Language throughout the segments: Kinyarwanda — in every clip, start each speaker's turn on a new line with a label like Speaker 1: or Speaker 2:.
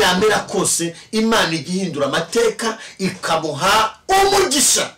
Speaker 1: yamera kose Imana igihindura amateka ikamuha umugisha.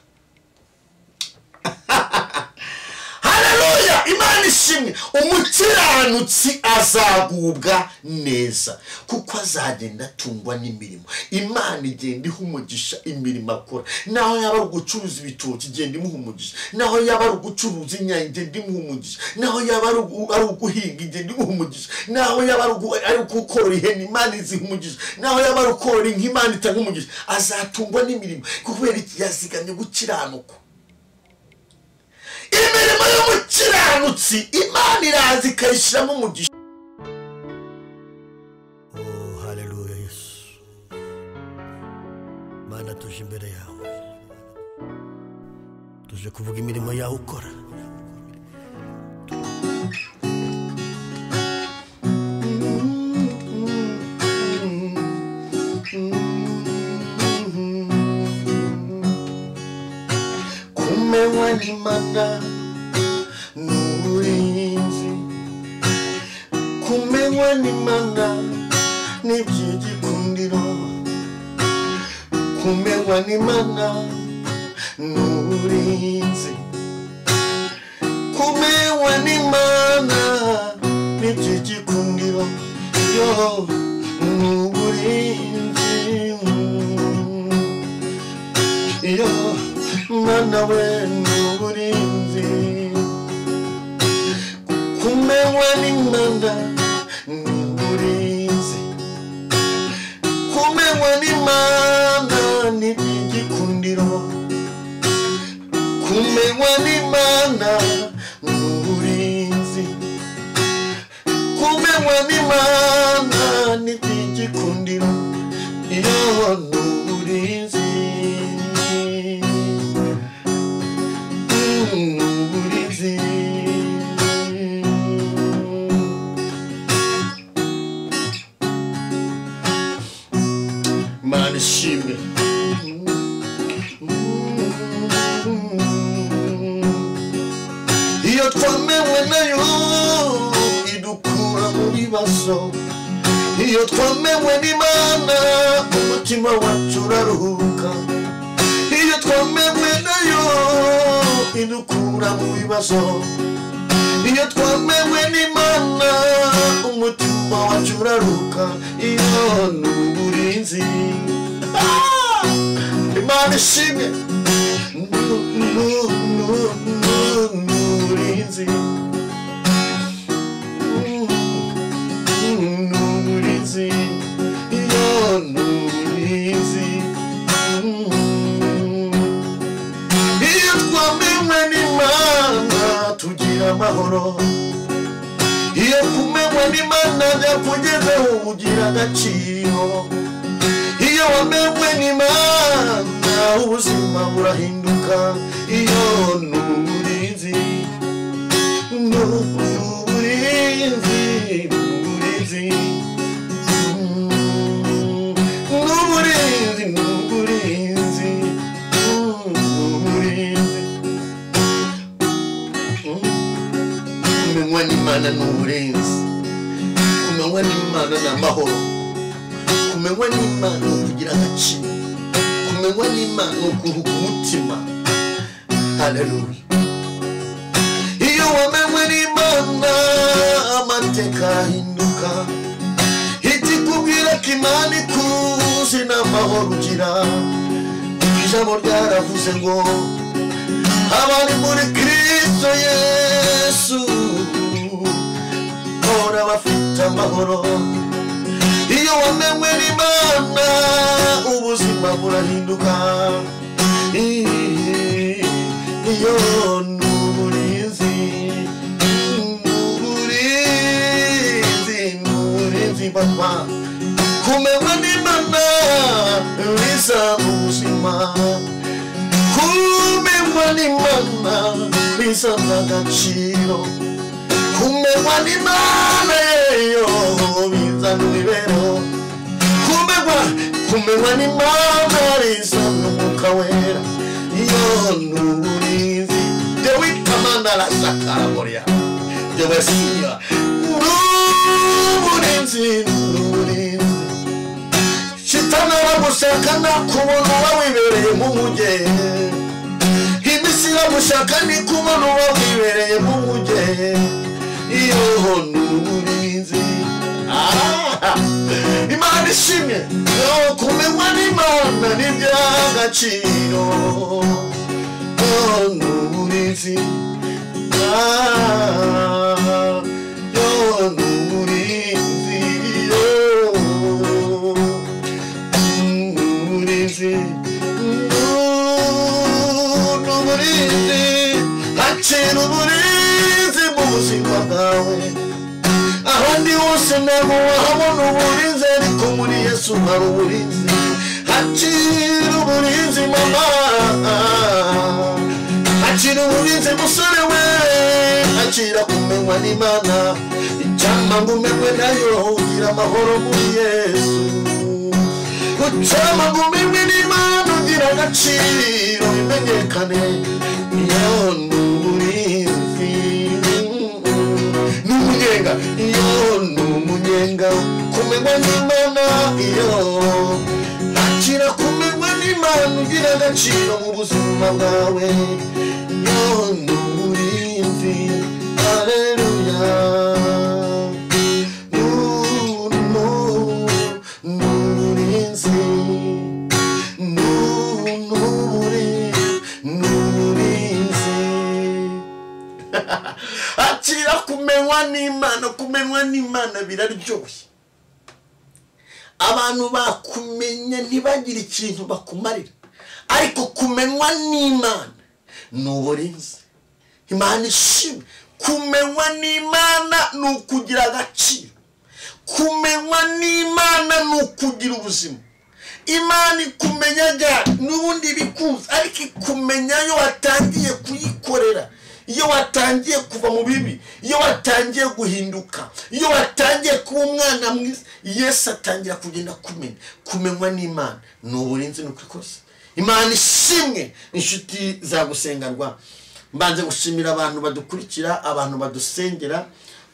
Speaker 1: Haleluya, Imana ishimwe. Umukiranutsi azagubwa neza kuko azagenda atungwa n'imirimo. Imana igenda iha umugisha imirimo akora. Naho yaba gucuruza ibitoki igenda imuha umugisha, naho yaba gucuruza inyanya igenda imuha umugisha, naho yaba ari guhinga igenda imuha umugisha, naho yaba ari gukora ihene Imana iziha umugisha, naho yaba ari gukora inka Imana itanga umugisha. Azatungwa n'imirimo kubera iki yazigamye gukiranuka. Imirimo y'umukiranutsi Imana iraza ikayishyiramo umugisha.
Speaker 2: Oh, haleluya Yesu. Mana tuje imbere yawe, tuje kuvuga imirimo yawe ukora.
Speaker 1: Kumenywa n'Imana n'uburinzi, kumenywa n'Imana n'iby'igikundiro, kumenywa n'Imana n'uburinzi, kumenywa n'Imana n'iby'igikundiro, yo n'uburinzi, yo Mana we n'uburinzi. Kumenywa n'Imana n'uburinzi, kumenywa n'Imana n'iby'igikundiro, kumenywa n'Imana n'uburinzi, kumenywa n'Imana n'iby'igikundiro, iyo n'uburinzi. Mana ishimwe. Iyo twamenywe nayo idukura mu bibazo, iyo twamenywe n'Imana umutima wacu uraruhuka, iyo twamenywe nayo idukura mu bibazo, iyo twamenywe n'Imana umutima wacu uraruka, iyo n'uburinzi. Imana ishimwe. N'uburinzi, n'uburinzi, iyo n'uburinzi. Iyo twamenywe n'Imana tugira amahoro, iyo kumenywa n'Imana byakugezeho ugira agaciro, iyo wamenywe n'Imana ubuzima burahinduka, iyo n'uburinzi, n'uburinzi, n'uburinzi, n'uburinzi, n'uburinzi, n'uburinzi. Kumenywa n'Imana n'uburinzi, kumenywa n'Imana n'amahoro, kumenywa n'Imana kugira agaciro, kumenywa n'Imana kuruhuka umutima. Haleluya. Iyo wamenywe n'Imana amateka ahinduka, ikikubwira ko Imana ikuzi n'amahoro ugira. Ijambo ryaravuze ngo abari muri Kristo Yesu bahora bafite amahoro. Iyo wamenywe n'Imana ubuzima burahinduka, iyo n'uburinzi, n'uburinzi, n'uburinzi papa. Kumenywa n'Imana bisa n'ubuzima, kumenywa n'Imana bisa n'agaciro, kumenywa n'Imana yo bizana imibereho, kumenywa n'Imana bisa n'umwuka wera, iyo n'uburinzi. Dewe kamanda la sakaraboria, dewe sinya n'uburinzi, n'uburinzi, iramushaka nakubona uba wibereye mu muge iminsi iramushaka nikubona uba wibereye mu muge iyo n'uburinzi Imana ishimwe yo kumenywa n'Imana n'iby'agaciro n'uburinzi yo n'uburinzi n'uburinzi n'uburinzi hakira uburinzi mu buzima bwawe ahandi hose ntabwo wahabona uburinzi ariko muri Yesu hari uburinzi hakira uburinzi mama hakira uburinzi musore we hakira kumenywa n'Imana icyampa ngo umenywe nayo ugira amahoro muri Yesu icyampa ngo umenywe n'Imana ugira agaciro bimenyekane iyo n'uburinzi n'umunyenga iyo n'umunyenga kumenywa n'Imana iyo hakira kumenywa n'Imana ugira agaciro mu buzima bwawe iyo n'uburinzi haleluya n'uburinzi hakira kumenywa n'Imana biraryoshye abantu bakumenya ntibagire ikintu bakumarira ariko kumenywa n'Imana n'uburinzi Imana ishimwe kumenywa n'Imana n'ukugira agaciro kumenywa n'Imana n'ukugira ubuzima Imana ikumenyaga n'ubundi bikuza ariko ikumenya yo watangiye kuyikorera iyo watangiye kuva mu bibi iyo watangiye guhinduka iyo watangiye kuba umwana mwiza Yesu atangira kugenda kumenywa n'Imana n'uburinzi n'ukwikoze Imana ishimwe inshuti za gusengerwa mbanze gushimira abantu badukurikira abantu badusengera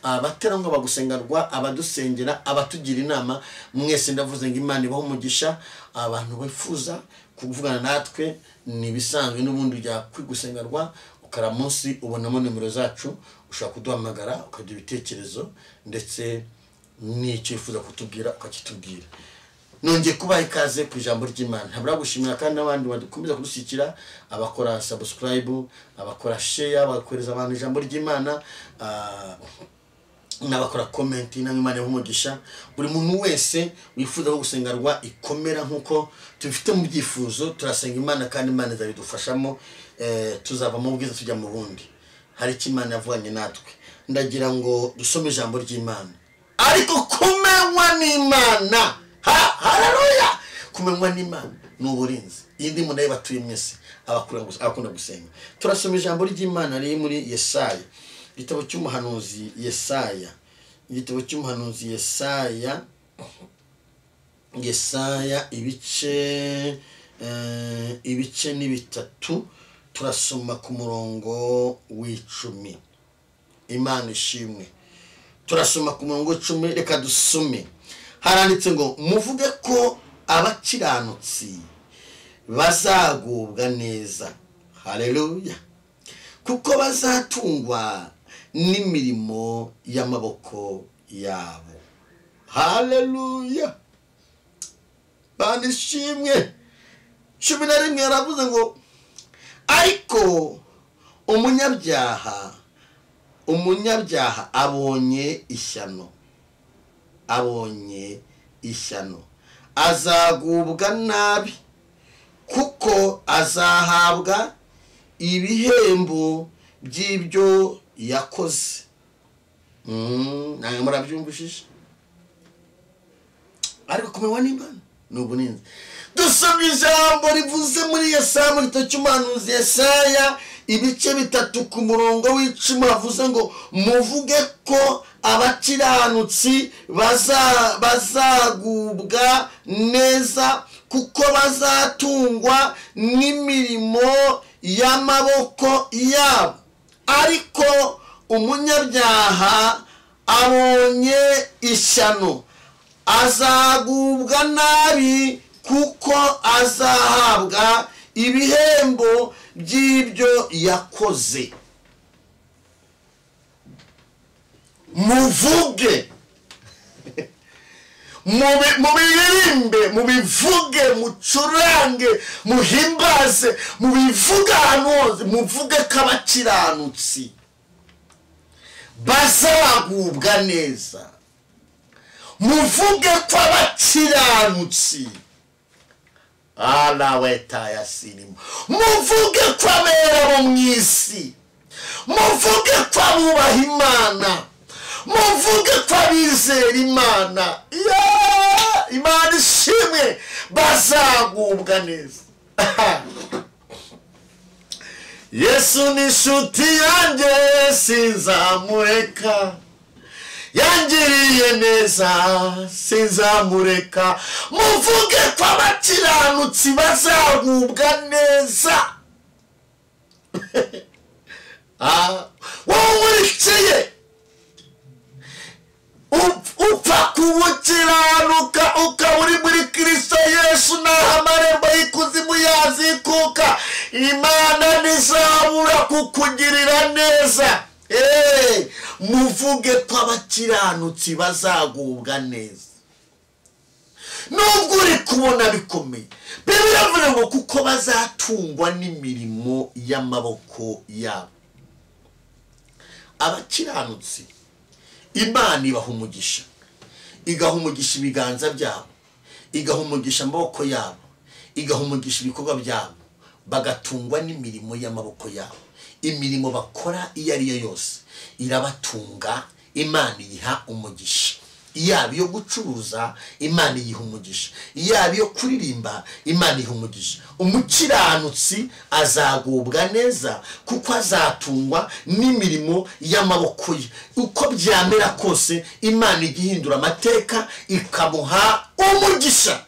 Speaker 1: abaterangwa bagusengerwa abadusengera abatugira inama mwese ndavuze ngo Imana ibaho umugisha abantu bifuza kuvugana natwe ni bisanzwe n'ubundi bya kwigusengerwa ukara munsi ubonamo nimero zacu ushaka kuduhamagara ukagira ibitekerezo ndetse n'icyo wifuza kutubwira ukakitubwira nongeye kubaha ikaze ku ijambo ry'Imana ntabura gushimira kandi n'abandi badukomeza kudushyikira abakora subscribe abakora share abakoreza abantu ijambo ry'Imana n'abakora comment n'Imana y'umugisha buri muntu wese wifuza gusengerwa ikomera nkuko tubifite mu byifuzo turasenga Imana kandi Imana izabidufashamo tuzava mu bwiza tujya mu bundi hari icyo Imana yavuganye natwe ndagira ngo dusome ijambo ry'Imana ariko kumenywa n'Imana haleluya kumenywa n'Imana n'uburinzi indi mu nayo batuye mwese abakunda gusenga turasoma ijambo ry'Imana riri muri Yesaya igitabo cy'umuhanuzi Yesaya ibice ni bitatu turasoma ku murongo w'10 Imana ishimwe turasoma ku murongo w'10 reka dusome haranditse ngo muvuge ko abakiranutsi bazagubwa neza haleluya kuko bazatungwa n'imirimo y'amaboko yabo haleluya banishimwe 11 yaravuze ngo ariko umunyabyaha abonye ishyano azagubwa nabi kuko azahabwa ibihembo by'ibyo yakoze nanga murabyumvishije ariko kumenywa n'Imana n'uburinzi dusomye ijambo rivuze muri Yesaya mu gitabo cy'umuhanuzi Yesaya ibice bitatu ku murongo w'10 havuze ngo muvuge ko abakiranutsi bazagubwa neza kuko bazatungwa n'imirimo y'amaboko yabo ariko umunyabyaha abonye ishyano azagubwa nabi kuko azahabwa ibihembo by'ibyo yakoze. Muvuge, mubiririmbe, mubivuge, mucurange, muhimbaze, mubivuge ahantu hose, muvuge ko abakiranutsi bazagubwa neza. Muvuge ko abakiranutsi weta yasirimu. Muvuge ko abera bo mu isi. Muvuge ko abubaha Imana. Muvuge ko abizera Imana. Imana ishimwe, bazagubwa neza. Yesu ni inshuti yanjye sinzamureka, yangiriye neza sinzamureka. Muvuge ko abakiranutsi bazagubwa neza. Wowe urikiye upfa kubukiranuka ukaba uri muri Kristo Yesu, naho amarembo y'ikuzimu yazikuka, Imana ntizabura kukugirira neza. Muvuge ko abakiranutsi bazagubwa neza. Nubwo uri kubona bikomeye, Bibiliya ivuga ngo kuko bazatungwa n'imirimo y'amaboko yabo. Abakiranutsi Imana ibaha umugisha, igaha umugisha ibiganza byabo, igaha umugisha amaboko yabo, igaha umugisha ibikorwa byabo, bagatungwa n'imirimo y'amaboko yabo. Imirimo bakora iyo ari yo yose irabatunga, Imana iyiha umugisha. Yaba iyo gucuruza, Imana iyiha umugisha. Yaba iyo kuririmba, Imana iyiha umugisha. Umukiranutsi azagubwa neza kuko azatungwa n'imirimo y'amaboko ye. Uko byamera kose, Imana igihindura amateka ikamuha umugisha.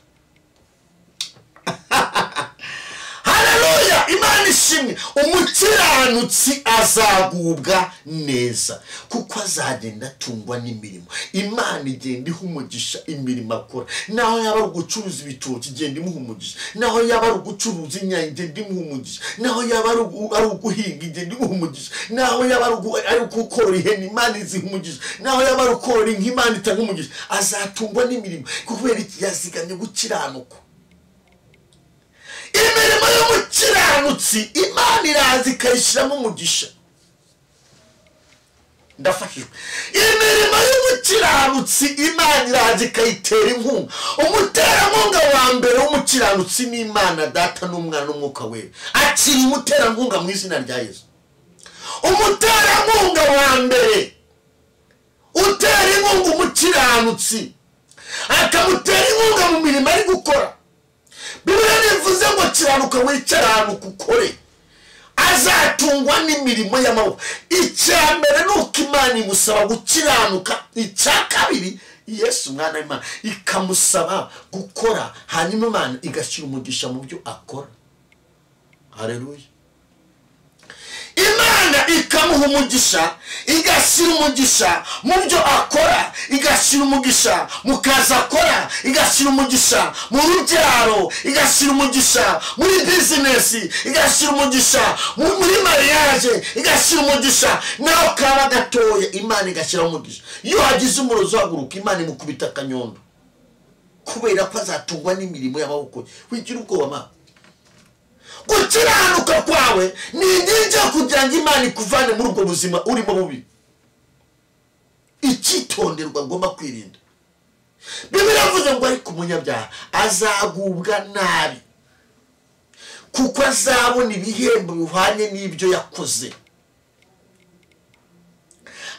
Speaker 1: Haleluya, Imana ishimwe. Umukiranutsi azagubwa neza kuko azagenda atungwa n'imirimo. Imana igenda iha umugisha imirimo akora. Naho yaba ari gucuruza ibitoki, igenda imuha umugisha. Naho yaba ari gucuruza inyanya, igenda imuha umugisha. Naho yaba ari guhinga, igenda imuha umugisha. Naho yaba ari gukorora ihene, Imana iziha umugisha. Naho yaba ari gukorora inka, Imana itanga umugisha. Azatungwa n'imirimo kubera iki? Yazigamye gukiranuka. Imirimo y'umukiranutsi Imana iraza ikayishyiramo umugisha. Ndafashijwe. Imirimo y'umukiranutsi Imana iraza ikayitera inkunga. Umuterankunga wa mbere w'umukiranutsi ni Imana Data n'Umwana n'Umwuka Wera. Akiri umuterankunga mu izina rya Yesu. Umuterankunga wa mbere utera inkunga umukiranutsi, akamutera inkunga mu mirimo ari gukora. Bibiliya ivuze ngo kiranuka wicara ahantu ukore, azatungwa n'imirimo y'amaboko. Icya mbere nuko Imana imusaba gukiranuka. Icya kabiri, Yesu Umwana w'Imana ikamusaba gukora, hanyuma Imana igashyira umugisha mu byo akora. Haleluya. Imana ikamuha umugisha, igashyira umugisha mu byo akora, igashyira umugisha mu kazi akora, igashyira umugisha mu rubyaro, igashyira umugisha muri bizinesi, igashyira umugisha muri mariage, igashyira umugisha naho kaba gatoya, Imana igashyira umugisha. Iyo hagize umurozi uhaguruka, Imana imukubita akanyondo kubera ko azatungwa n'imirimo y'amaboko. Wigira ubwoba ma. Gukiranuka kwawe ni ingingo kugira ngo Imana ikuvane muri ubwo buzima urimo bubi. Icyitonderwa ngomba kwirinda. Bibiliya ivuze ngo ariko umunyabyaha azagubwa nabi kuko azabona ibihembo bihwanye n'ibyo yakoze.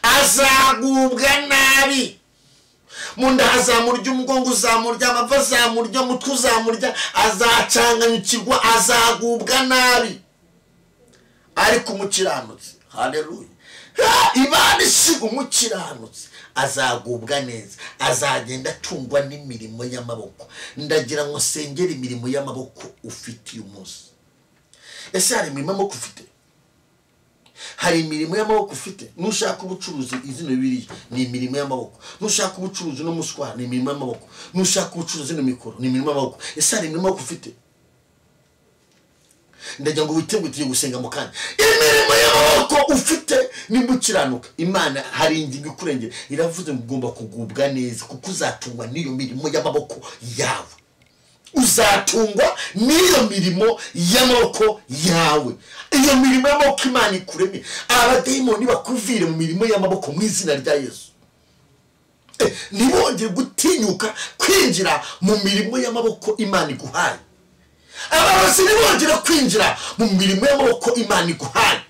Speaker 1: Azagubwa nabi. Munda hazamurya, umugongo uzamurya, amava azamurya, umutwe uzamurya, azacanganyukirwa, azagubwa nabi. Ariko umukiranutsi, haleluya, Imana ishiga umukiranutsi azagubwa neza, azagenda atungwa n'imirimo y'amaboko. Ndagira ngo sengera imirimo y'amaboko ufite uyu munsi. Ese hari imirimo y'amaboko ufite? hari imirimo y'amaboko ufite. Nushaka ubucuruzi izino bibiri ni imirimo y'amaboko. Nushaka ubucuruzi no muswara ni imirimo y'amaboko. Nushaka ubucuruzi no mikoro ni imirimo y'amaboko. Ese hari imirimo y'amaboko ufite? Ndagira ngo witeguye tugiye gusenga mu kanya. Imirimo y'amaboko ufite ni gukiranuka. Imana hari ingingo ikurengera iravuze ngo ugomba kugubwa neza kuko uzatungwa n'iyo mirimo y'amaboko yawe. Uzatungwa n'iyo mirimo y'amaboko yawe. Iyo mirimo y'amaboko Imana ikuremye. Abadayimoni bakuvire mu mirimo y'amaboko mu izina rya Yesu. Ntibongere gutinyuka kwinjira mu mirimo y'amaboko Imana iguhaye. Abarozi ntibongere kwinjira mu mirimo y'amaboko Imana iguhaye.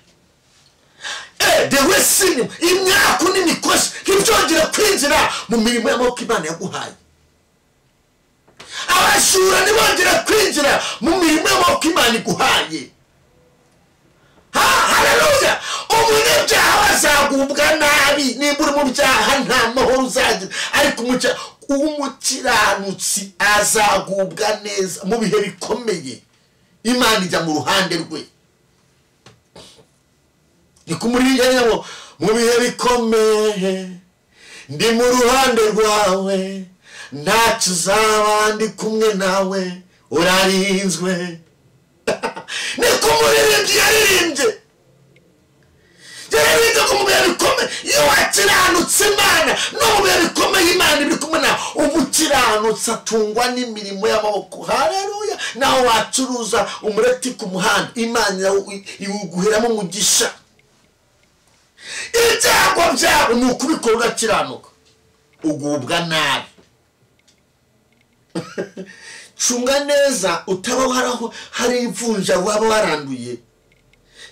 Speaker 1: The wrestling imyaka n'imikosi ntibyongere kwinjira mu mirimo y'amaboko Imana yaguhaye. Abashura ntibongere kwinjira mu mirimo y'amaboko Imana iguhaye. Haleluya. Umunyabyaha azagubwa nabi. Nimba uri mu byaha nta mahoro uzagira, ariko umukiranutsi azagubwa neza mu bihe bikomeye. Imana ijya mu ruhande rwe. Nikumuriye ngo mu bihe bikomeye ndi mu ruhande rwawe, ntacyo uzaba ndi kumwe nawe, urarinzwe. Nikumuririmbyi yaririmbye ko mu bihe bikomeye iyo wakiranutse Imana no mu bihe bikomeye Imana iri kumwe nawe. Umukiranutsi atungwa n'imirimo y'amaboko. Haleluya. Naho wacuruza umureti ku muhanda, Imana iwuguheramo umugisha. Ibyago byabo ni ukubikora ugakiranuka, ugubwa nabi. Cunga neza utaba hari ivunja waba waranduye.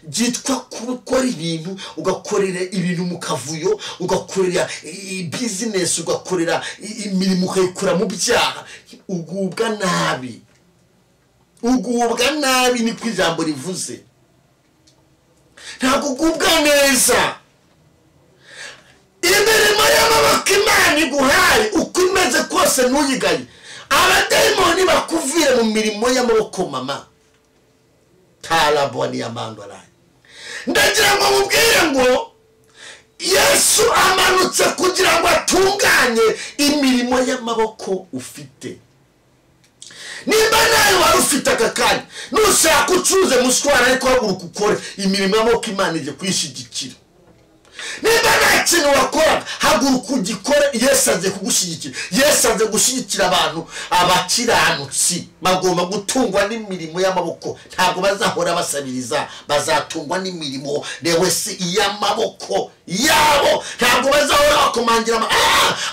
Speaker 1: Byitwa gukora ibintu, ugakorera ibintu mu kavuyo, ugakorera business, ugakorera imirimo ukayikora mu byaha. Ugubwa nabi. Ugubwa nabi ni ko ijambo rivuze. Ntabwo ugubwa neza. Imirimo y'amaboko Imana iguhaye uko imeze kose ntuyigaye. Abadayimoni bakuvire mu mirimo y'amaboko mama. Taraboni y'amandora. Ndagira ngo mubwire ngo Yesu amanutse kugira ngo atunganye imirimo y'amaboko ufite. Nimba nawe wari ufite aka kanya nushaka ucuruze muswara ariko haguruka ukore imirimo y'amaboko Imana ije kwishyigikira. Nimba nta kintu wakora haguruka ugikore. Yesu aje kugushyigikira. Yesu aje gushyigikira abantu. Abakiranutsi bagomba gutungwa n'imirimo y'amaboko. Ntabwo bazahora basabiriza, bazatungwa n'imirimo wese y'amaboko yabo. Ntabwo bazahora bakomangira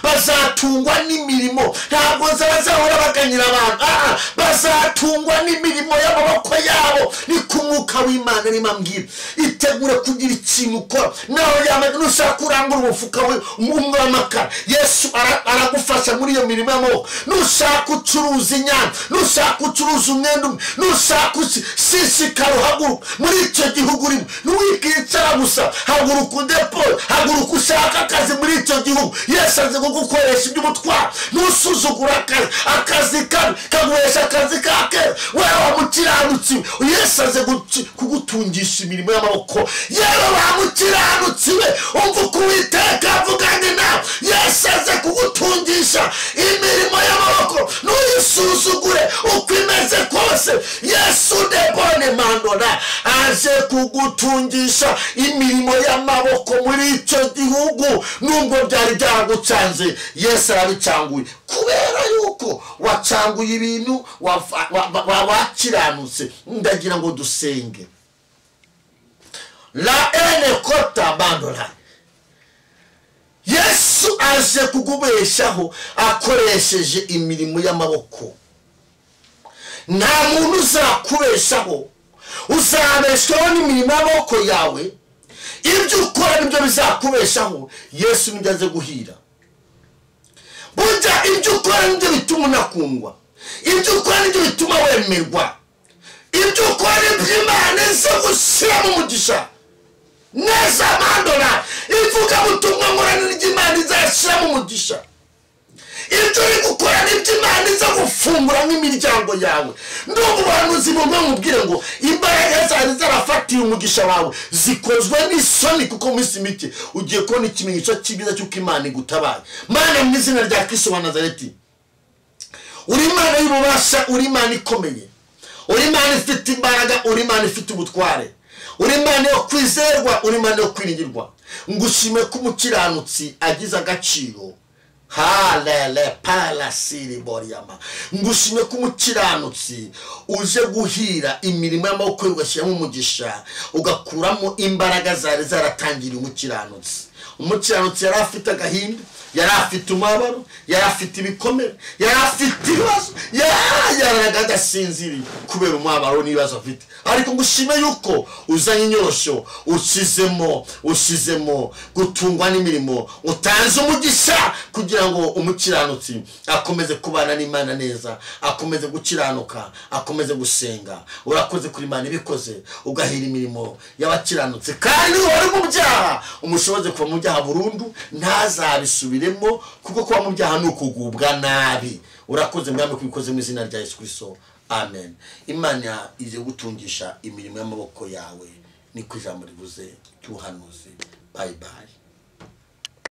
Speaker 1: bazatungwa n'imirimo. Ntabwo bazahora baganyira abantu. Bazatungwa n'imirimo y'amaboko yabo. Ni ku Mwuka w'Imana rimambwira itegure kugira ikintu ukora. Naho nushaka kurangura umufuka we umwe w'amakara, Yesu aragufasha muri iyo mirimo y'amaboko. Nushaka ucuruza inyanya, nushaka ucuruza umwenda, nushaka usishikara uhaguruka muri icyo gihugu urimo. Ntiwikicara gusa, haguruka udepore, haguruka ushaka akazi muri icyo gihugu. Yesu azi kugukoresha iby'umutwaro. Ntusuzugura akazi kabi kaguhesha akazi kake. Wewe wamukiranutsi, Yesu azi kugutungisha imirimo y'amaboko. Yewe wamukiranutsi we, umva uko Uwiteka avuganye nawe. Yesu aze kugutungisha imirimo y'amaboko. Nuyisuzugure uko imeze kose. Yesu debone mandora aje kugutungisha imirimo y'amaboko muri icyo gihugu. Nubwo byari byagucanze, Yesu arabicanguye kubera yuko wacanguye ibintu wakiranutse. Ndagira ngo dusenge. La ene kota bandora. Yesu aje kugubeshaho akoresheje imirimo y'amaboko. Nta muntu uzakubeshaho. Uzabeshwaho n'imirimo y'amaboko yawe. Ibyo ukora nibyo bizakubeshaho. Yesu nibyo aje guhira. Burya ibyo ukora nibyo bituma unakundwa. Ibyo ukora nibyo bituma wemerwa. Ibyo ukora nibyo Imana ize gushyira mu mugisha. Neza mandora ivuga butumwa ngorane ry'Imana izashyira mu mugisha. ibyo uri gukora n'ibyo Imana iza gufungura nk'imiryango yawe. Ndumva ubuhanuzi bumwe mubwire ngo imbaraga zari zarafatiye umugisha wawe zikozwe n'isoni, kuko mu minsi mike ugiye kubona ikimenyetso cy'ibyiza cy'uko Imana igutabaye. Mana, mu izina rya Kristo wa Nazareti, uri Imana y'ububasha, uri Imana ikomeye, uri Imana ifite imbaraga, uri Imana ifite ubutware, uri Imana yo kwizerwa, uri Imana yo kwiringirwa. Ngushime ko umukiranutsi agize agaciro. Halele palasiri boriyama. Ngushime ko umukiranutsi uje guhira imirimo y'amaboko ugashyiramo umugisha, ugakuramo imbaraga zari zaratangiriye umukiranutsi. Umukiranutsi yari afite agahinda, yari afite umubabaro, yari afite ibikomere, yari afite ibibazo, yari adasinziriye kubera umubabaro n'ibibazo afite. Ariko ngushime yuko uzanye inyorosho, usizemo gutungwa n'imirimo, utanze umugisha kugira ngo umukiranutsi akomeze kubana n'Imana neza, akomeze gukiranuka, akomeze gusenga. Urakoze kuri Imana ibikoze, ugahira imirimo y'abakiranutsi, kandi wari mu byaha umushoboze kuva mu byaha burundu, ntazabisubiremo, kuko kuba mu byaha ni ukugubwa nabi. Urakoze mwami kubikoze mu izina rya Yesu Kristo. Amen. Imana ize gutungisha imirimo y'amaboko yawe, niko ijambo rivuze cy'ubuhanuzi. Bye bye.